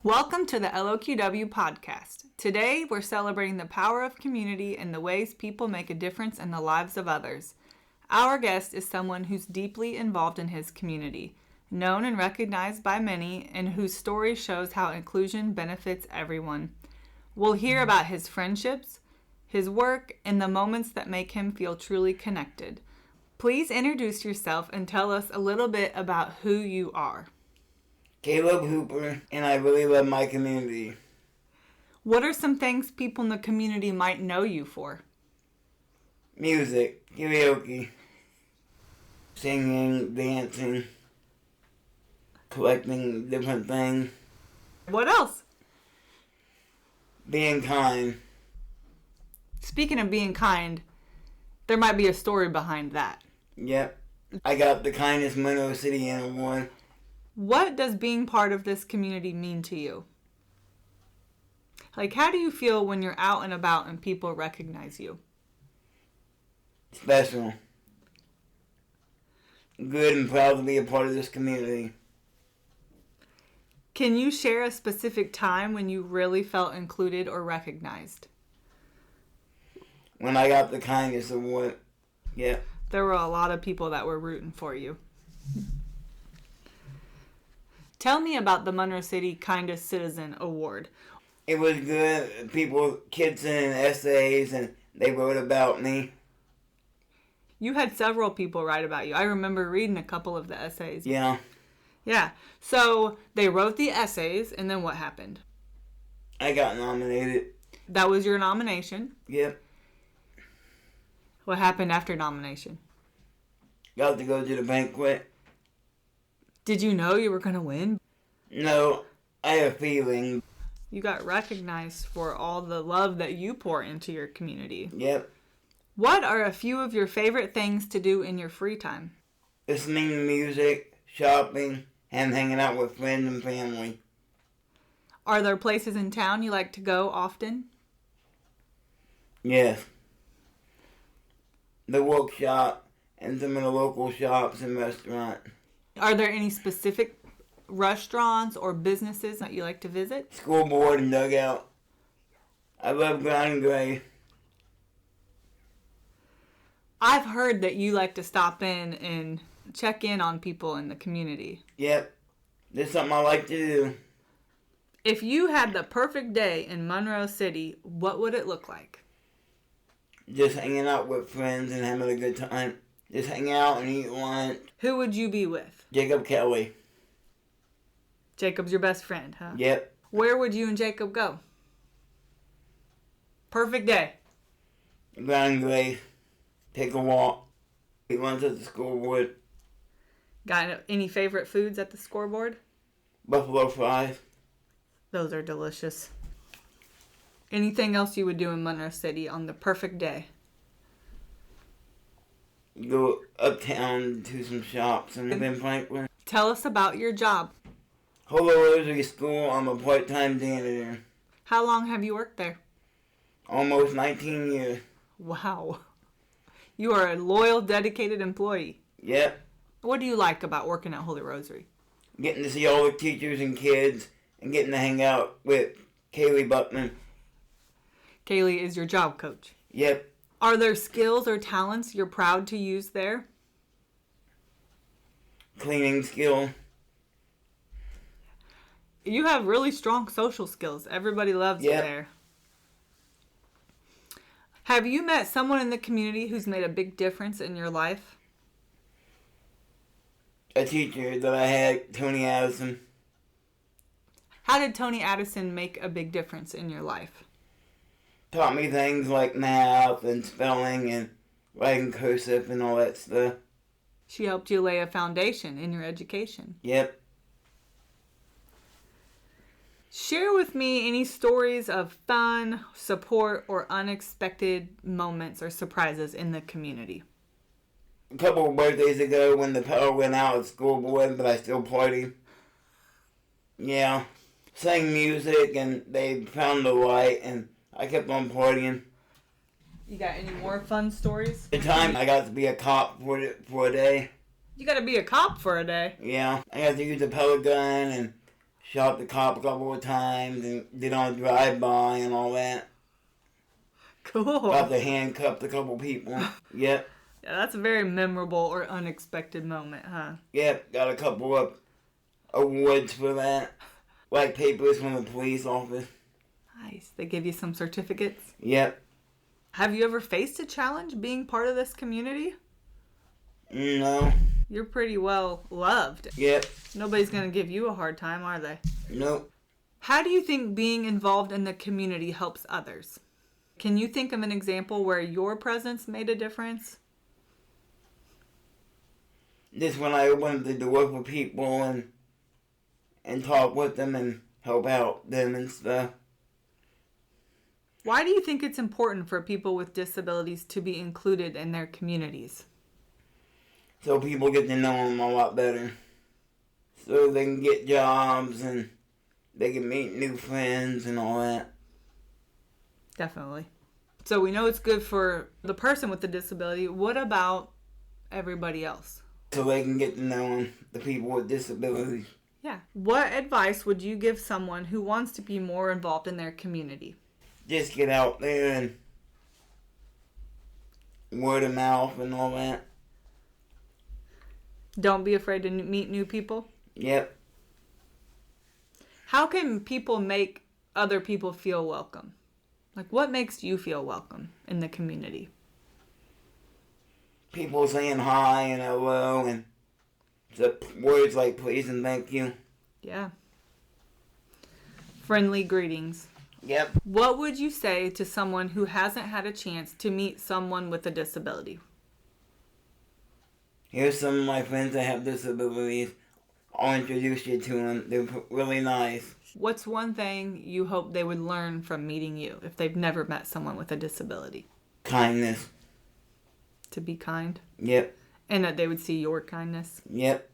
Welcome to the LOQW podcast. Today, we're celebrating the power of community and the ways people make a difference in the lives of others. Our guest is someone who's deeply involved in his community, known and recognized by many, and whose story shows how inclusion benefits everyone. We'll hear about his friendships, his work, and the moments that make him feel truly connected. Please introduce yourself and tell us a little bit about who you are. Caleb Hooper, and I really love my community. What are some things people in the community might know you for? Music, karaoke, singing, dancing, collecting different things. What else? Being kind. Speaking of being kind, there might be a story behind that. Yep. I got the Kindest Monroe City award. What does being part of this community mean to you? Like, how do you feel when you're out and about and people recognize you? Special. Good and proud to be a part of this community. Can you share a specific time when you really felt included or recognized? When I got the Kindest Award. Yep. There were a lot of people that were rooting for you. Tell me about the Monroe City Kindest Citizen Award. It was good. Kids sent in essays and they wrote about me. You had several people write about you. I remember reading a couple of the essays. Yeah. Yeah. So they wrote the essays, and then what happened? I got nominated. That was your nomination? Yep. What happened after nomination? Got to go to the banquet. Did you know you were going to win? No, I had a feeling. You got recognized for all the love that you pour into your community. Yep. What are a few of your favorite things to do in your free time? Listening to music, shopping, and hanging out with friends and family. Are there places in town you like to go often? Yes. The workshop and some of the local shops and restaurants. Are there any specific restaurants or businesses that you like to visit? School board and dugout. I love Brown and Gray. I've heard that you like to stop in and check in on people in the community. Yep. That's something I like to do. If you had the perfect day in Monroe City, what would it look like? Just hanging out with friends and having a good time. Just hang out and eat lunch. Who would you be with? Jacob Kelly. Jacob's your best friend, huh? Yep. Where would you and Jacob go? Perfect day. Brown and Gray. Take a walk. Eat lunch at the scoreboard. Got any favorite foods at the scoreboard? Buffalo fries. Those are delicious. Anything else you would do in Monroe City on the perfect day? Go uptown to some shops and live in Franklin. Tell us about your job. Holy Rosary School, I'm a part-time janitor. How long have you worked there? Almost 19 years. Wow. You are a loyal, dedicated employee. Yep. What do you like about working at Holy Rosary? Getting to see all the teachers and kids and getting to hang out with Kaylee Buckman. Kaylee is your job coach. Yep. Are there skills or talents you're proud to use there? Cleaning skill. You have really strong social skills. Everybody loves you there. Have you met someone in the community who's made a big difference in your life? A teacher that I had, Tony Addison. How did Tony Addison make a big difference in your life? Taught me things like math and spelling and writing cursive and all that stuff. She helped you lay a foundation in your education. Yep. Share with me any stories of fun, support, or unexpected moments or surprises in the community. A couple of birthdays ago when the power went out at school board, but I still partied. Yeah. Sang music and they found the light and I kept on partying. You got any more fun stories? The time I got to be a cop for a day. You got to be a cop for a day. Yeah. I got to use a pellet gun and shot the cop a couple of times and did on drive-by and all that. Cool. Got to handcuff a couple people. Yep. Yeah, that's a very memorable or unexpected moment, huh? Yep. Got a couple of awards for that. Like papers from the police office. Nice. They give you some certificates? Yep. Have you ever faced a challenge being part of this community? No. You're pretty well loved. Yep. Nobody's going to give you a hard time, are they? Nope. How do you think being involved in the community helps others? Can you think of an example where your presence made a difference? Just when I wanted to work with people and talk with them and help out them and stuff. Why do you think it's important for people with disabilities to be included in their communities? So people get to know them a lot better. So they can get jobs and they can meet new friends and all that. Definitely. So we know it's good for the person with the disability. What about everybody else? So they can get to know them, the people with disabilities. Yeah. What advice would you give someone who wants to be more involved in their community? Just get out there and word of mouth and all that. Don't be afraid to meet new people? Yep. How can people make other people feel welcome? Like, what makes you feel welcome in the community? People saying hi and hello and words like please and thank you. Yeah. Friendly greetings. Yep. What would you say to someone who hasn't had a chance to meet someone with a disability? Here's some of my friends that have disabilities. I'll introduce you to them. They're really nice. What's one thing you hope they would learn from meeting you if they've never met someone with a disability? Kindness. To be kind? Yep. And that they would see your kindness? Yep.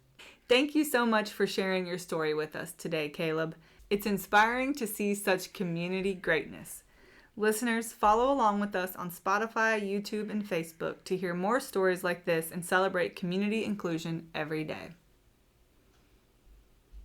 Thank you so much for sharing your story with us today, Caleb. It's inspiring to see such community greatness. Listeners, follow along with us on Spotify, YouTube, and Facebook to hear more stories like this and celebrate community inclusion every day.